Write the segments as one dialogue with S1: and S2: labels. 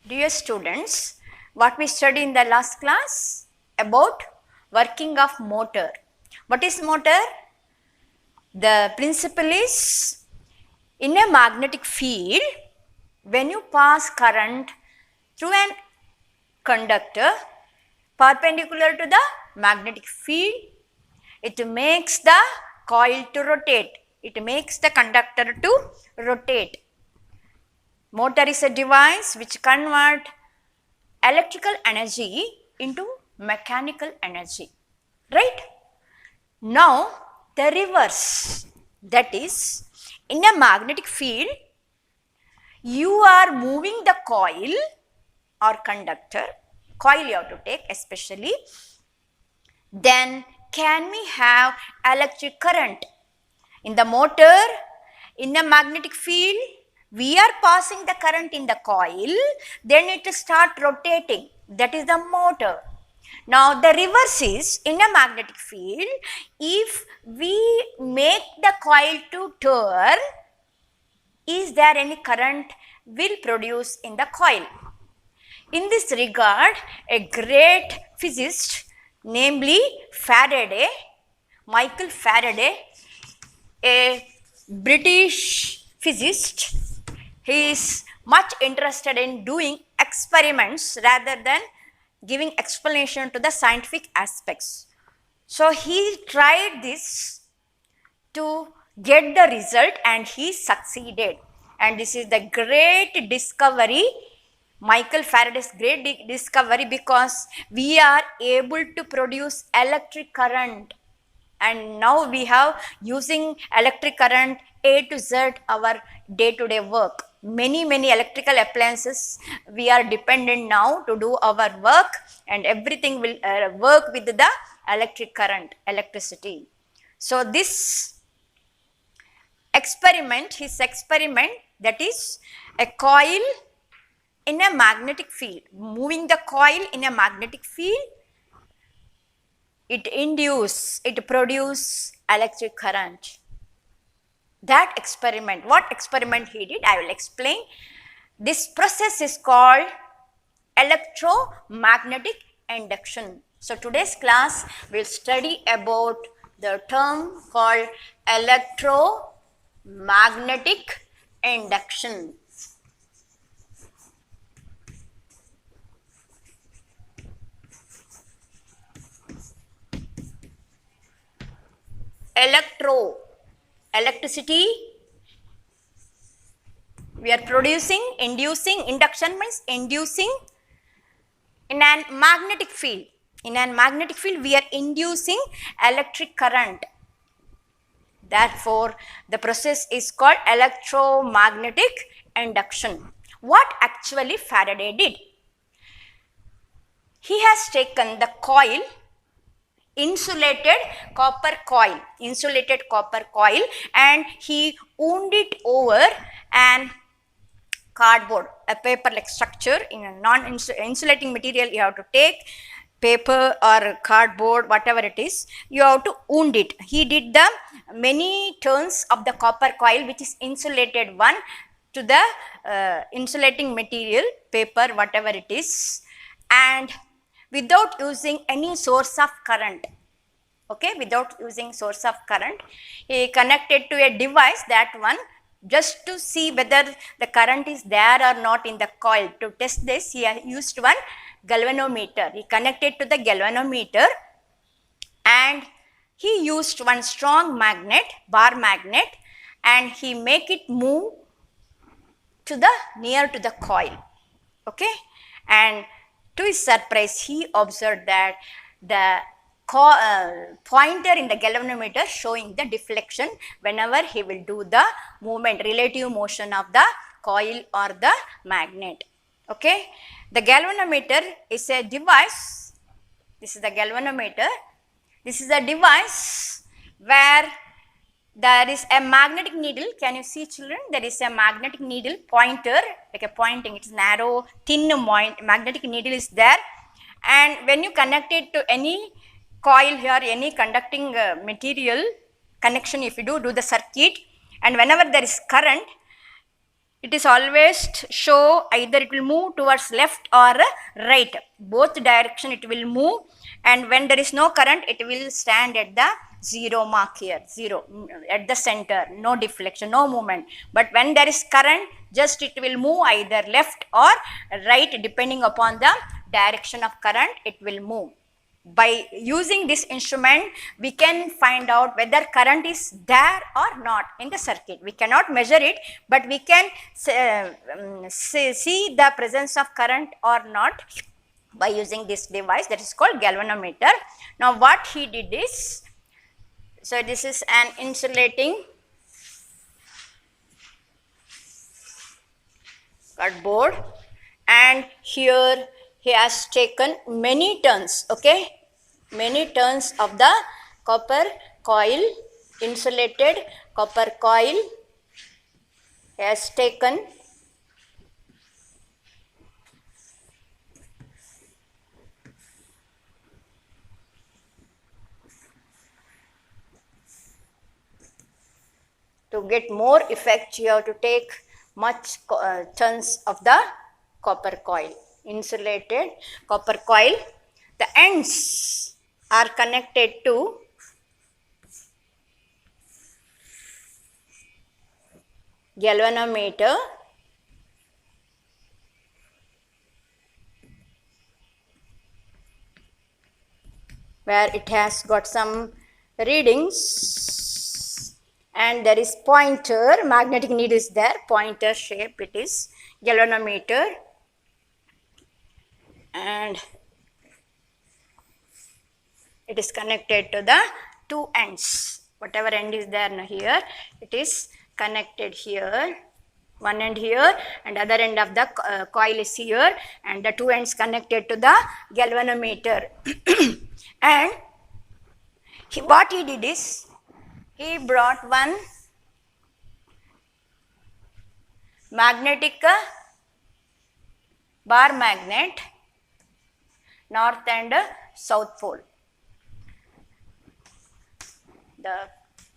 S1: Dear students, what we studied in the last class about working of motor. What is motor? The principle is in a magnetic field, when you pass current through an conductor perpendicular to the magnetic field, it makes the coil to rotate. It makes the conductor to rotate. Motor is a device which converts electrical energy into mechanical energy, right? Now the reverse, that is, in a magnetic field you are moving the coil or conductor, coil you have to take especially, then can we have electric current? In the motor, in a magnetic field, we are passing the current in the coil, then it start rotating. That is the motor. Now the reverse is, in a magnetic field, if we make the coil to turn, is there any current will produce in the coil? In this regard, a great physicist, namely Faraday, Michael Faraday, a British physicist, he is much interested in doing experiments rather than giving explanation to the scientific aspects. So he tried this to get the result and he succeeded. And this is the great discovery, Michael Faraday's great discovery, because we are able to produce electric current. And now we have using electric current A to Z our day-to-day work. Many electrical appliances we are dependent now to do our work, and everything will work with the electric current, electricity. So this experiment, his experiment, that is a coil in a magnetic field, moving the coil in a magnetic field, it produce electric current. That experiment, what experiment he did, I will explain. This process is called electromagnetic induction. So today's class will study about the term called electromagnetic induction. Electricity, we are producing, inducing, induction means inducing in a magnetic field. In a magnetic field, we are inducing electric current. Therefore, the process is called electromagnetic induction. What actually Faraday did? He has taken the coil, insulated copper coil, and he wound it over an cardboard, a paper-like structure. In a non-insulating material, you have to take paper or cardboard, whatever it is, you have to wound it. He did the many turns of the copper coil, which is insulated one, to the insulating material, paper, whatever it is, and without using any source of current. Okay, without using source of current, he connected to a device, that one, just to see whether the current is there or not in the coil. To test this, he used one galvanometer. He connected to the galvanometer and he used one strong magnet, bar magnet, and he make it move to the near to the coil. Okay, and to his surprise, he observed that the pointer in the galvanometer showing the deflection whenever he will do the movement, relative motion of the coil or the magnet. Okay, the galvanometer is a device. This is the galvanometer. This is a device where there is a magnetic needle. Can you see, children? There is a magnetic needle pointer, like a pointing. It is narrow, thin magnetic needle is there, and when you connect it to any coil here, any conducting material connection, if you do the circuit, and whenever there is current, it is always show either it will move towards left or right, both direction it will move, and when there is no current it will stand at the 0 mark here, 0 at the center, no deflection, no movement. But when there is current, just it will move either left or right depending upon the direction of current, it will move. By using this instrument, we can find out whether current is there or not in the circuit. We cannot measure it, but we can see the presence of current or not by using this device that is called galvanometer. Now what he did is, so this is an insulating cardboard, and here he has taken many turns, okay, many turns of the copper coil, insulated copper coil. He has taken to get more effect, you have to take much turns of the copper coil, insulated copper coil. The ends are connected to galvanometer, where it has got some readings, and there is pointer, magnetic needle is there, pointer shape it is, galvanometer, and it is connected to the two ends. Whatever end is there now here, it is connected here, one end here and other end of the coil is here, and the two ends connected to the galvanometer. And what he did is, he brought one magnetic bar magnet, north and south pole. The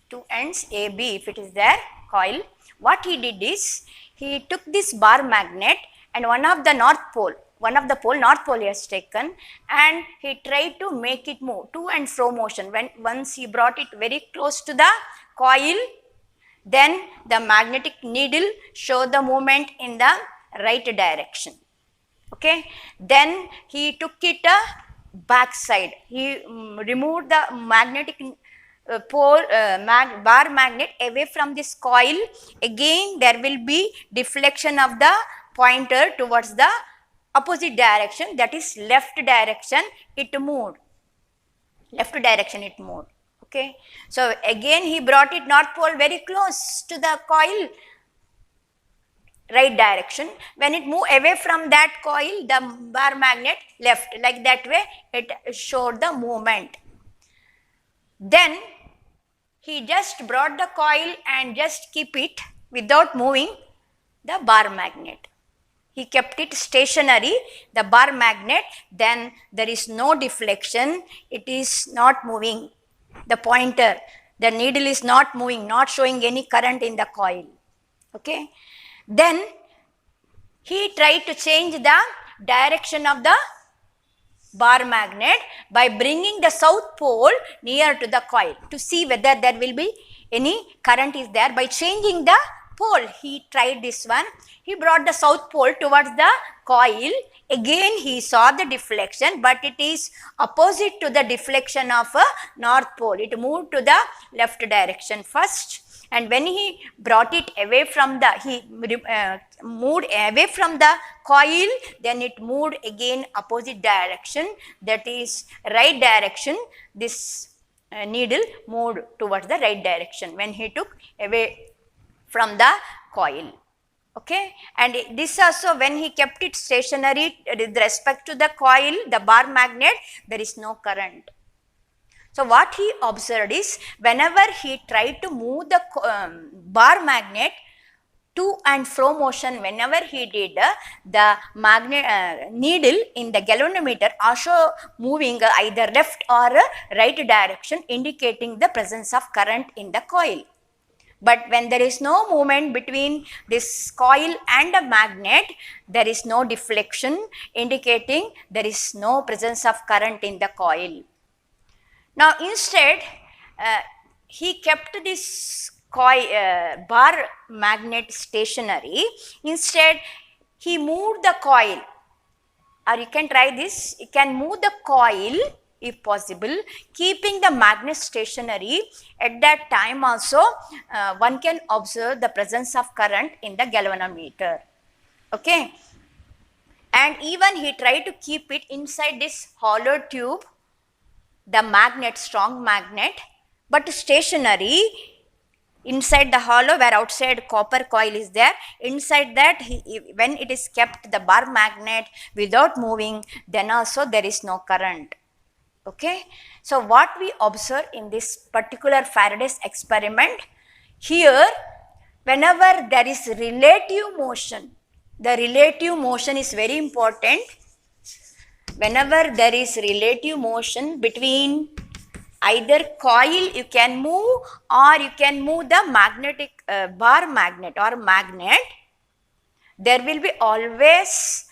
S1: two ends AB, if it is there, coil. What he did is, he took this bar magnet and one of the north pole, north pole he has taken, and he tried to make it move to and fro motion. Once he brought it very close to the coil, then the magnetic needle showed the movement in the right direction. Okay, then he took it back side. He removed the magnetic pole bar magnet away from this coil. Again there will be deflection of the pointer towards the opposite direction, that is left direction. It moved, left direction it moved. Okay, so again he brought it north pole very close to the coil, right direction. When it moved away from that coil, the bar magnet left, like that way it showed the movement. Then he just brought the coil and just keep it without moving the bar magnet. He kept it stationary, the bar magnet, then there is no deflection, it is not moving. The pointer, the needle is not moving, not showing any current in the coil. Okay. Then he tried to change the direction of the bar magnet by bringing the south pole near to the coil to see whether there will be any current is there. By changing the pole, he tried this one. He brought the south pole towards the coil. Again he saw the deflection, but it is opposite to the deflection of a north pole. It moved to the left direction first, and when he brought it away from the, moved away from the coil, then it moved again opposite direction, that is right direction. This needle moved towards the right direction when he took away from the coil. Okay, and this also, when he kept it stationary with respect to the coil, the bar magnet, there is no current. So what he observed is, whenever he tried to move the bar magnet to and fro motion, whenever he did, the magnet needle in the galvanometer also moving either left or right direction, indicating the presence of current in the coil. But when there is no movement between this coil and a magnet, there is no deflection, indicating there is no presence of current in the coil. Now instead, he kept this bar magnet stationary. Instead, he moved the coil, or you can try this, you can move the coil if possible, keeping the magnet stationary. At that time also, one can observe the presence of current in the galvanometer. Okay. And even he tried to keep it inside this hollow tube, the magnet, strong magnet, but stationary inside the hollow, where outside copper coil is there. Inside that, when it is kept the bar magnet without moving, then also there is no current. Okay. So what we observe in this particular Faraday's experiment, here whenever there is relative motion, the relative motion is very important. Whenever there is relative motion between either coil, you can move, or you can move the magnetic bar magnet or magnet, there will be always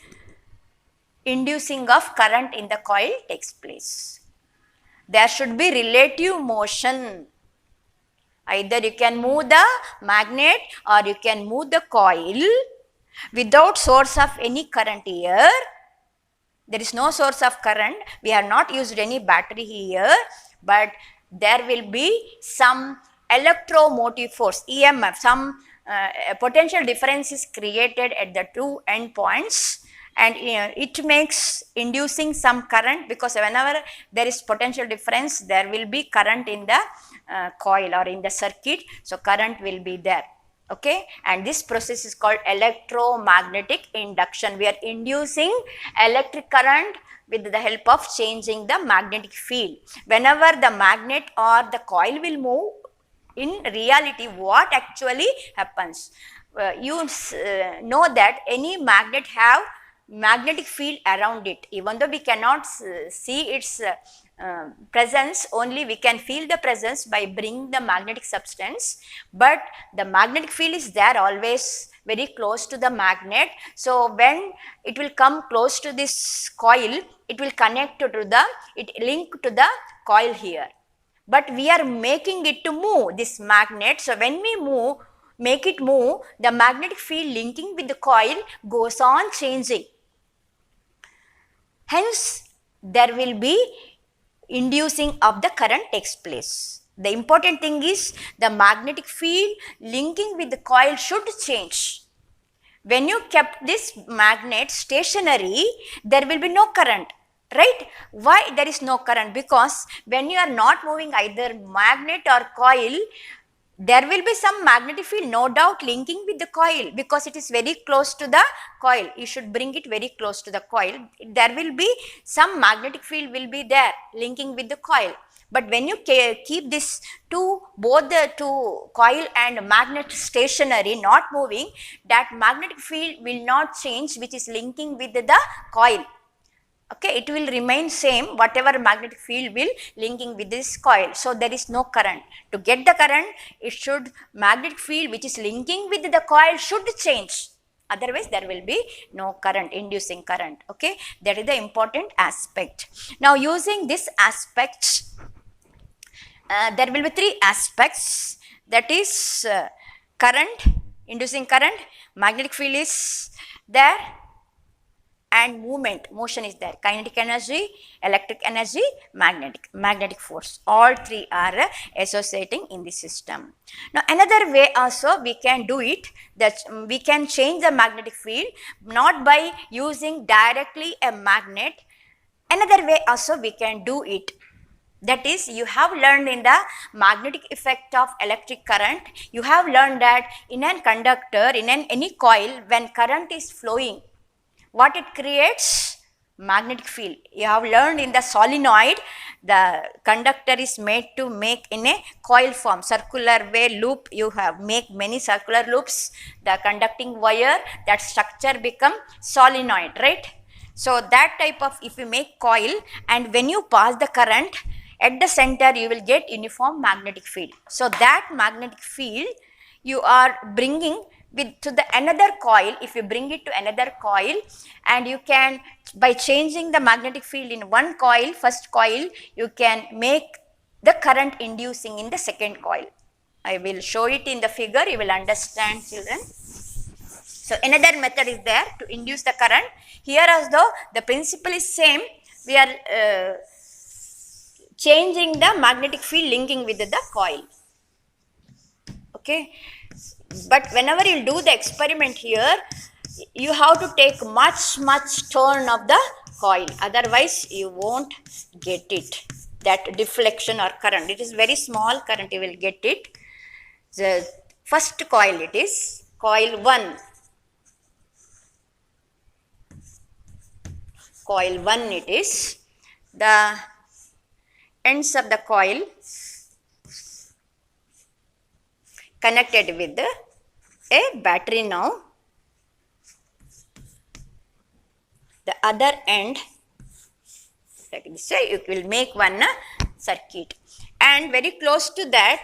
S1: inducing of current in the coil takes place. There should be relative motion. Either you can move the magnet or you can move the coil without source of any current here. There is no source of current. We have not used any battery here, but there will be some electromotive force, EMF, some potential difference is created at the two endpoints, and it makes inducing some current, because whenever there is potential difference, there will be current in the coil or in the circuit. So current will be there. Okay, and this process is called electromagnetic induction. We are inducing electric current with the help of changing the magnetic field. Whenever the magnet or the coil will move, in reality what actually happens? You know that any magnet have magnetic field around it. Even though we cannot see its presence, only we can feel the presence by bringing the magnetic substance, but the magnetic field is there always very close to the magnet. So when it will come close to this coil, it will connect to the, it link to the coil here, but we are making it to move, this magnet. So when we move, make it move, the magnetic field linking with the coil goes on changing. Hence there will be inducing of the current takes place. The important thing is the magnetic field linking with the coil should change. When you kept this magnet stationary, there will be no current, right? Why there is no current? Because when you are not moving either magnet or coil, there will be some magnetic field, no doubt, linking with the coil, because it is very close to the coil. You should bring it very close to the coil. There will be some magnetic field will be there linking with the coil. But when you keep this both the two coil and magnet stationary, not moving, that magnetic field will not change, which is linking with the coil. Okay, it will remain same, whatever magnetic field will linking with this coil. So there is no current. To get the current, it should, magnetic field which is linking with the coil should change. Otherwise there will be no current, inducing current. Okay, that is the important aspect. Now using this aspect, there will be three aspects, that is current, inducing current, magnetic field is there, and movement, motion is there, kinetic energy, electric energy, magnetic force. All three are associating in the system. Now another way also we can do it, that we can change the magnetic field not by using directly a magnet. Another way also we can do it, that is, you have learned in the magnetic effect of electric current, you have learned that in a conductor, in any coil, when current is flowing, what it creates? Magnetic field. You have learned in the solenoid, the conductor is made to make in a coil form, circular way loop, you have make many circular loops, the conducting wire, that structure become solenoid, right? So that type of, if you make coil, and when you pass the current, at the center you will get uniform magnetic field. So that magnetic field you are bringing to the another coil. If you bring it to another coil, and you can, by changing the magnetic field in one coil, first coil, you can make the current inducing in the second coil. I will show it in the figure, you will understand, children. So another method is there to induce the current. Here as though the principle is same, we are changing the magnetic field linking with the coil. Okay, but whenever you do the experiment here, you have to take much turn of the coil, otherwise you won't get it, that deflection or current. It is very small current, you will get it. The first coil, it is coil 1. Coil 1 it is. The ends of the coil connected with a battery now. The other end, like this way, you will make one circuit. And very close to that,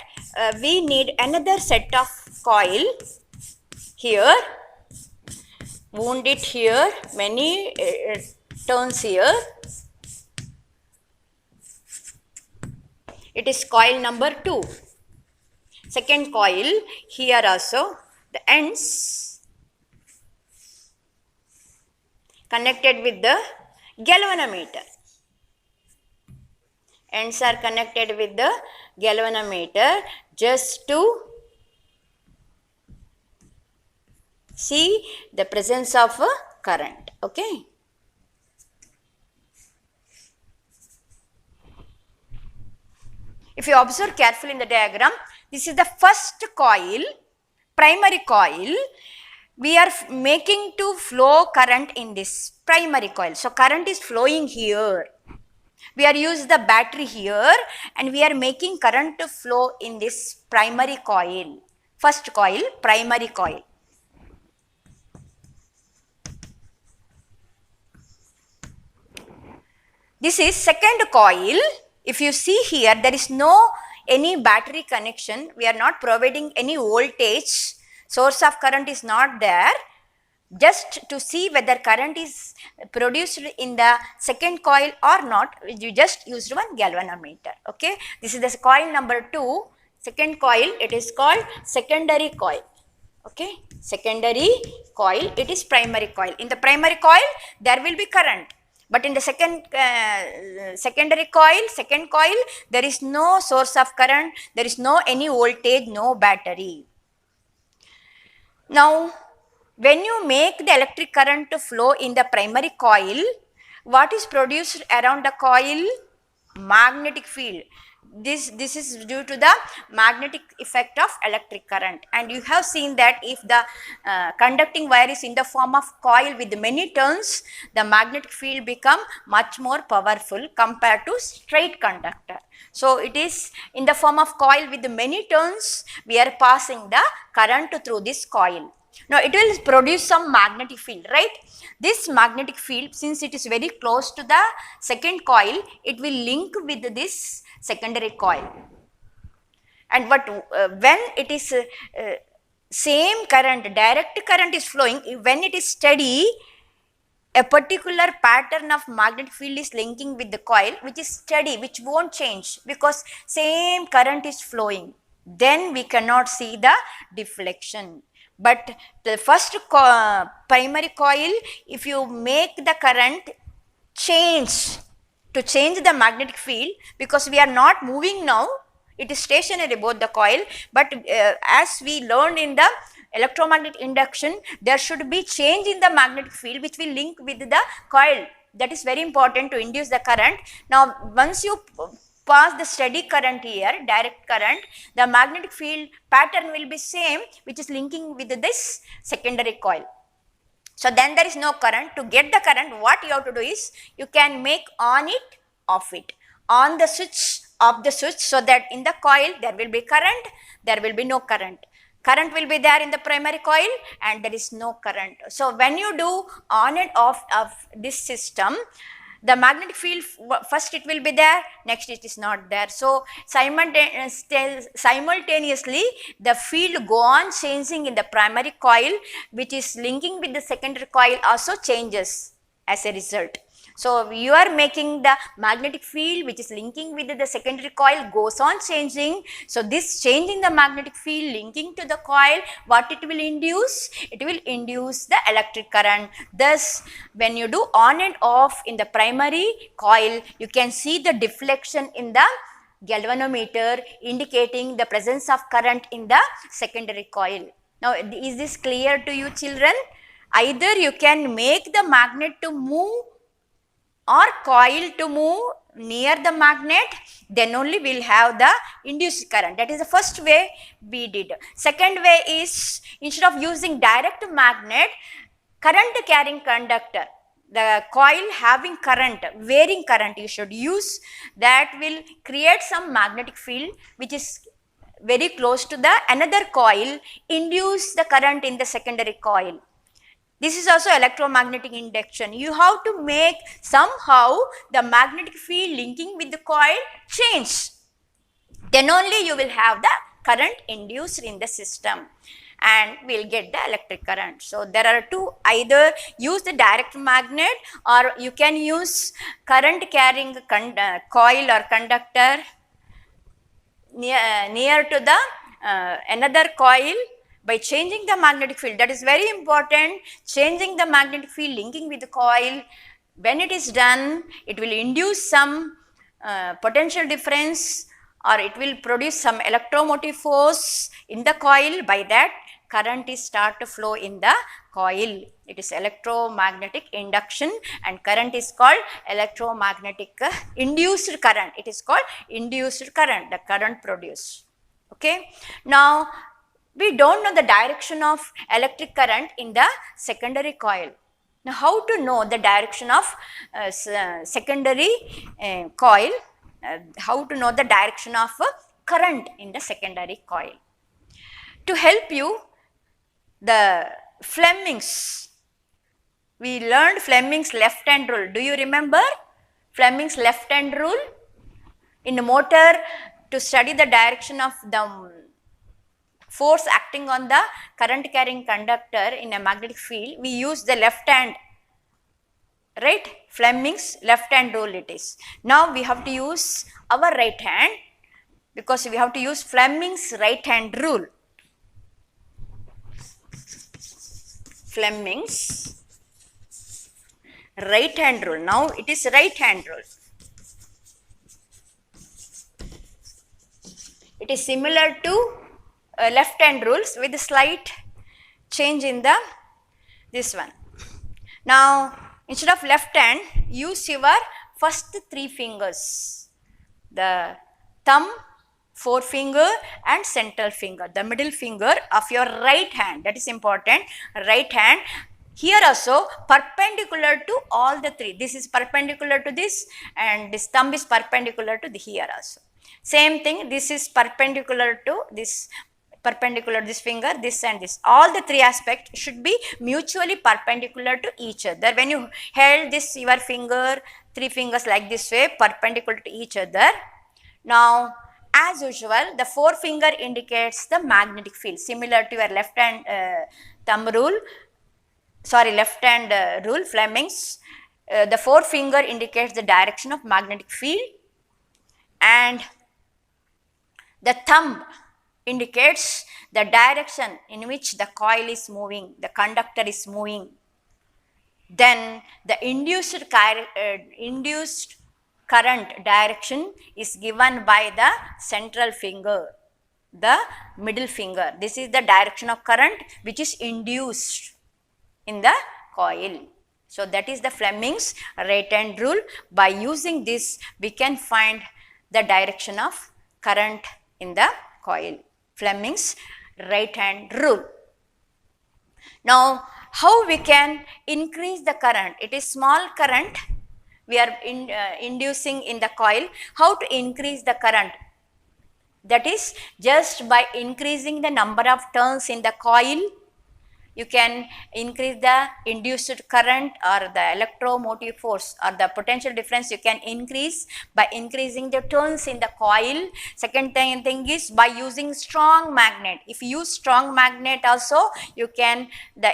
S1: we need another set of coil here. Wound it here, many turns here. It is coil number 2. Second coil, here also the ends connected with the galvanometer. Ends are connected with the galvanometer just to see the presence of a current. Okay. If you observe carefully in the diagram, this is the first coil, primary coil. We are making to flow current in this primary coil. So current is flowing here. We are using the battery here, and we are making current to flow in this primary coil. First coil, primary coil. This is second coil. If you see here, there is no any battery connection. We are not providing any voltage. Source of current is not there. Just to see whether current is produced in the second coil or not, you just used one galvanometer. Okay. This is the coil number 2. Second coil, it is called secondary coil. Okay. Secondary coil, it is primary coil. In the primary coil, there will be current. But in the secondary coil, second coil, there is no source of current, there is no any voltage, no battery. Now, when you make the electric current to flow in the primary coil, what is produced around the coil? Magnetic field. This is due to the magnetic effect of electric current. And you have seen that if the conducting wire is in the form of coil with many turns, the magnetic field become much more powerful compared to straight conductor. So it is in the form of coil with many turns, we are passing the current through this coil. Now it will produce some magnetic field, right? This magnetic field, since it is very close to the second coil, it will link with this secondary coil. And when it is same current, direct current is flowing, when it is steady, a particular pattern of magnetic field is linking with the coil, which is steady, which won't change because same current is flowing. Then we cannot see the deflection. But the first primary coil, if you make the current change, to change the magnetic field, because we are not moving now, it is stationary both the coil, but as we learned in the electromagnetic induction, there should be change in the magnetic field which will link with the coil. That is very important to induce the current. Now, once you pass the steady current here, direct current, the magnetic field pattern will be same, which is linking with this secondary coil. So then there is no current. To get the current, what you have to do is, you can make on it, off it. On the switch, off the switch, so that in the coil there will be current, there will be no current. Current will be there in the primary coil and there is no current. So when you do on and off of this system, the magnetic field, first it will be there, next it is not there. So simultaneously the field go on changing in the primary coil, which is linking with the secondary coil also changes as a result. So you are making the magnetic field which is linking with the secondary coil goes on changing. So this change in the magnetic field linking to the coil, what it will induce? It will induce the electric current. Thus when you do on and off in the primary coil, you can see the deflection in the galvanometer indicating the presence of current in the secondary coil. Now is this clear to you children? Either you can make the magnet to move or coil to move near the magnet, then only we will have the induced current. That is the first way we did. Second way is, instead of using direct magnet, current carrying conductor, the coil having current, varying current you should use, that will create some magnetic field which is very close to the another coil, induce the current in the secondary coil. This is also electromagnetic induction. You have to make somehow the magnetic field linking with the coil change. Then only you will have the current induced in the system and we will get the electric current. So there are two, either use the direct magnet or you can use current carrying coil or conductor near to the another coil. By changing the magnetic field, that is very important, changing the magnetic field linking with the coil. When it is done, it will induce some potential difference or it will produce some electromotive force in the coil. By that, current is start to flow in the coil. It is electromagnetic induction and current is called electromagnetic induced current. It is called induced current, the current produced. Okay. Now, we don't know the direction of electric current in the secondary coil. Now, how to know the direction of secondary coil? How to know the direction of current in the secondary coil? To help you, the Fleming's, we learned Fleming's left hand rule. Do you remember Fleming's left hand rule? In the motor, to study the direction of the force acting on the current carrying conductor in a magnetic field, we use the left hand, right? Fleming's left hand rule it is. Now we have to use our right hand because we have to use Fleming's right hand rule. Fleming's right hand rule. Now it is right hand rule. It is similar to left hand rules with a slight change in the this one. Now instead of left hand, use your first three fingers, the thumb, forefinger and central finger, the middle finger of your right hand. That is important. Right hand. Here also perpendicular to all the three. This is perpendicular to this and this thumb is perpendicular to the here also. Same thing, this is perpendicular to this, perpendicular this finger, this and this. All the three aspects should be mutually perpendicular to each other. When you held this your finger, three fingers like this way, perpendicular to each other. Now as usual, the forefinger indicates the magnetic field, similar to your left hand thumb rule, left hand rule, Fleming's. The forefinger indicates the direction of magnetic field and the thumb indicates the direction in which the coil is moving, the conductor is moving. Then the induced current direction is given by the central finger, the middle finger. This is the direction of current which is induced in the coil. So that is the Fleming's right hand rule. By using this, we can find the direction of current in the coil. Fleming's right hand rule. Now, how we can increase the current? It is small current we are inducing in the coil. How to increase the current? That is just by increasing the number of turns in the coil you can increase the induced current or the electromotive force or the potential difference you can increase by increasing the turns in the coil. Second thing is by using strong magnet. If you use strong magnet also, you can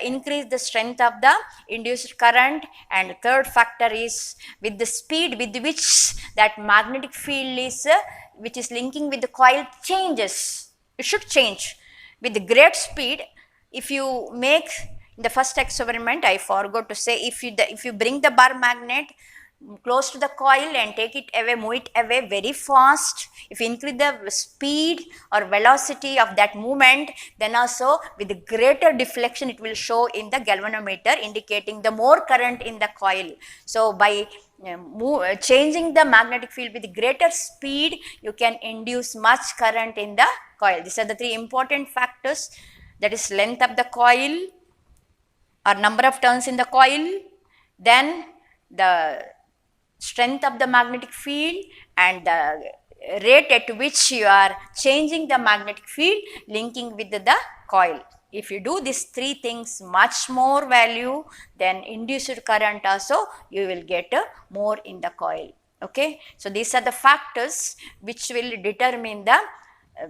S1: increase the strength of the induced current. And third factor is with the speed with which that magnetic field is which is linking with the coil changes. It should change with great speed. If you make in the first experiment, I forgot to say, if you bring the bar magnet close to the coil and take it away, move it away very fast, if you increase the speed or velocity of that movement, then also with the greater deflection it will show in the galvanometer, indicating the more current in the coil. So by changing the magnetic field with greater speed, you can induce much current in the coil. These are the three important factors, that is length of the coil or number of turns in the coil, then the strength of the magnetic field, and the rate at which you are changing the magnetic field linking with the coil. If you do these three things, much more value, then induced current also you will get more in the coil. Okay, so these are the factors which will determine the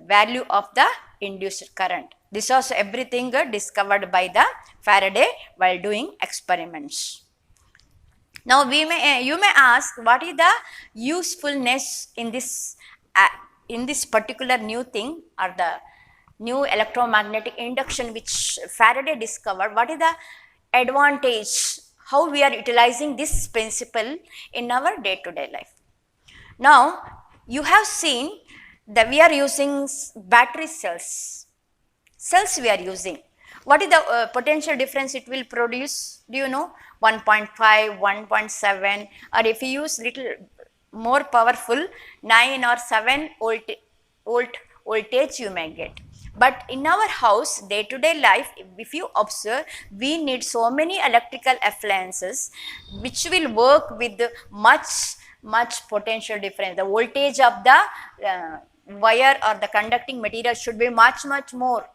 S1: value of the induced current. This was everything discovered by the Faraday while doing experiments. Now you may ask, what is the usefulness in this particular new thing or the new electromagnetic induction which Faraday discovered? What is the advantage? How we are utilizing this principle in our day-to-day life? Now you have seen that we are using battery cells. Cells we are using. What is the potential difference it will produce? Do you know? 1.5, 1.7, or if you use little more powerful, 9 or 7 volt voltage you may get. But in our house, day-to-day life, if you observe, we need so many electrical appliances which will work with much potential difference. The voltage of the wire or the conducting material should be much more.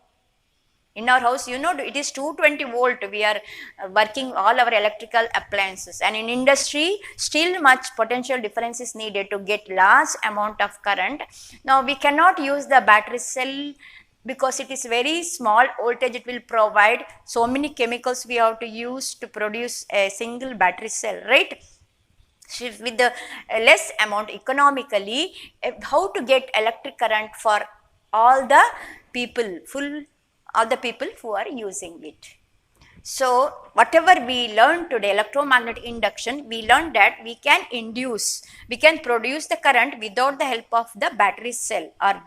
S1: In our house, you know, it is 220 volt, we are working all our electrical appliances, and in industry still much potential difference is needed to get large amount of current. Now we cannot use the battery cell because it is very small voltage it will provide. So many chemicals we have to use to produce a single battery cell, right? So with the less amount economically, how to get electric current for all the people, all the people who are using it. So whatever we learned today, electromagnetic induction, we learned that we can produce the current without the help of the battery cell, or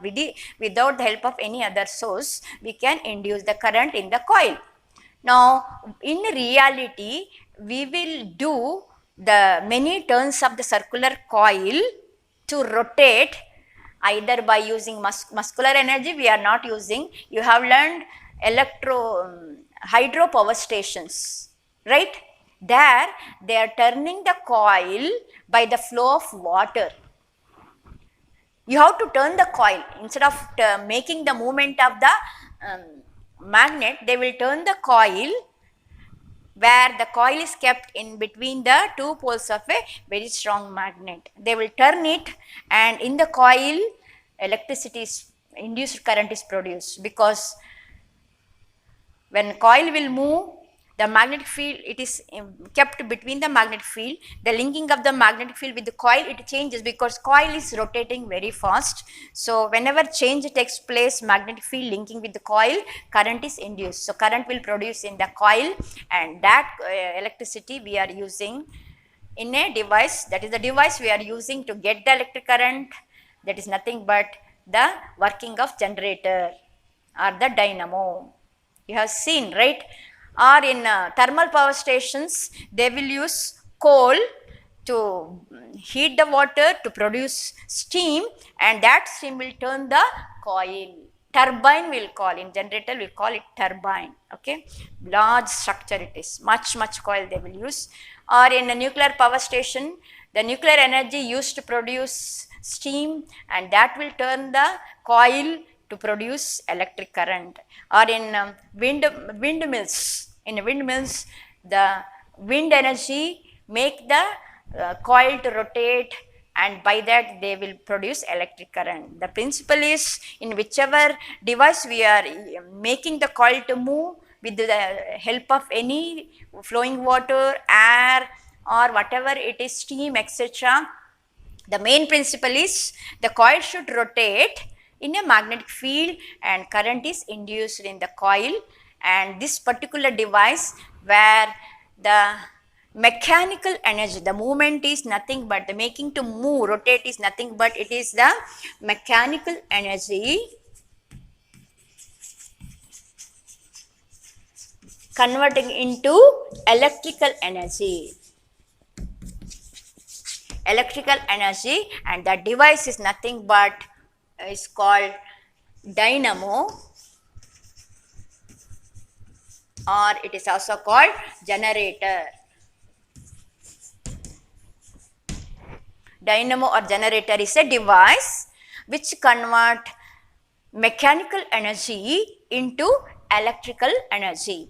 S1: without the help of any other source, we can induce the current in the coil. Now in reality, we will do the many turns of the circular coil to rotate, either by using muscular energy we are not using. You have learned hydro power stations, right? There they are turning the coil by the flow of water. You have to turn the coil instead of making the movement of the magnet. They will turn the coil where the coil is kept in between the two poles of a very strong magnet. They will turn it, and in the coil electricity induced current is produced, because when coil will move, the magnetic field, it is kept between the magnetic field. The linking of the magnetic field with the coil, it changes because coil is rotating very fast. So whenever change takes place, magnetic field linking with the coil, current is induced. So current will produce in the coil, and that electricity we are using in a device. That is the device we are using to get the electric current. That is nothing but the working of generator or the dynamo. You have seen, right? Or in thermal power stations, they will use coal to heat the water to produce steam, and that steam will turn the coil. Turbine will call, in generator we call it turbine. Okay, large structure it is, much coil they will use. Or in a nuclear power station, the nuclear energy used to produce steam, and that will turn the coil to produce electric current. Or in windmills, the wind energy make the coil to rotate, and by that they will produce electric current. The principle is, in whichever device we are making the coil to move with the help of any flowing water, air, or whatever it is, steam, etc., the main principle is the coil should rotate in a magnetic field and current is induced in the coil. And this particular device, where the mechanical energy, the movement is nothing but the making to move, rotate is nothing but it is the mechanical energy converting into electrical energy. And that device is nothing but is called dynamo, or it is also called generator. Dynamo or generator is a device which convert mechanical energy into electrical energy.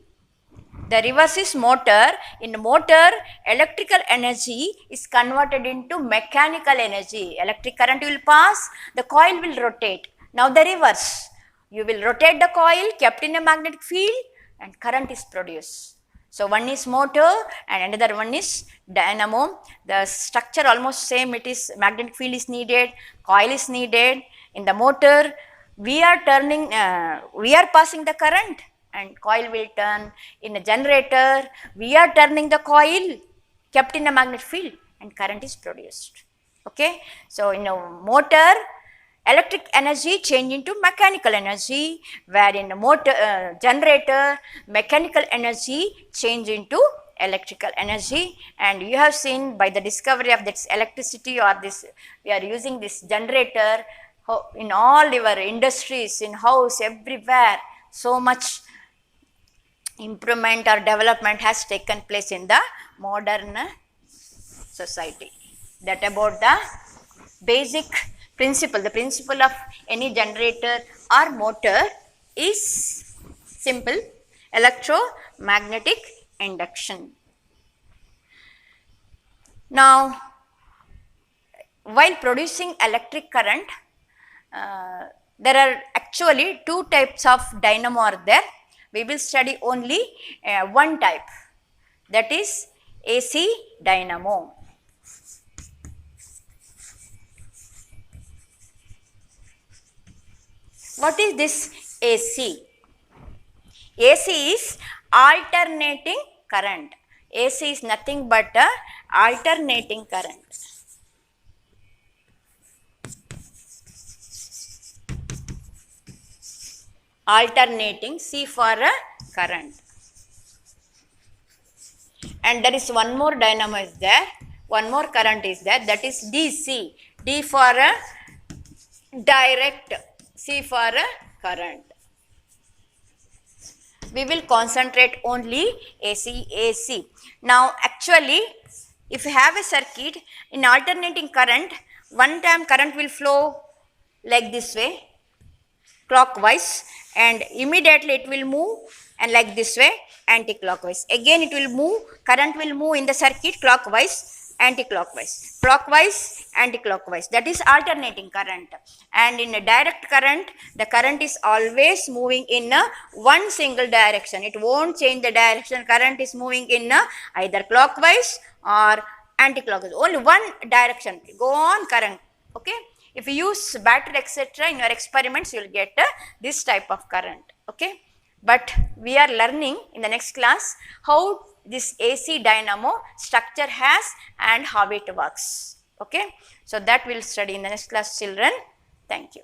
S1: The reverse is motor. In motor, electrical energy is converted into mechanical energy. Electric current will pass, the coil will rotate. Now the reverse. You will rotate the coil kept in a magnetic field and current is produced. So one is motor and another one is dynamo. The structure almost same. It is magnetic field is needed, coil is needed. In the motor, we are passing the current and coil will turn. In a generator, we are turning the coil kept in a magnetic field and current is produced. Okay. So in a motor, electric energy change into mechanical energy, where in a motor generator, mechanical energy change into electrical energy. And you have seen by the discovery of this electricity, or this we are using this generator in all your industries, in house, everywhere, so much improvement or development has taken place in the modern society. That about the basic principle. The principle of any generator or motor is simple: electromagnetic induction. Now, while producing electric current, there are actually two types of dynamo are there. We will study only one type, that is AC dynamo. What is this AC? AC is alternating current. AC is nothing but a alternating current. Alternating, C for a current. And there is one more dynamo is there, one more current is there, that is DC. D for a direct, C for a current. We will concentrate only AC. Now actually, if you have a circuit in alternating current, one time current will flow like this way, clockwise, and immediately it will move and like this way, anti-clockwise. Again it will move, current will move in the circuit clockwise, anti-clockwise, clockwise, anti-clockwise. That is alternating current. And in a direct current, the current is always moving in one single direction. It won't change the direction. Current is moving in either clockwise or anti-clockwise. Only one direction. Go on current. Okay. If you use battery etc. in your experiments, you will get this type of current. Okay. But we are learning in the next class how this AC dynamo structure has and how it works. Okay. So that we will study in the next class, children. Thank you.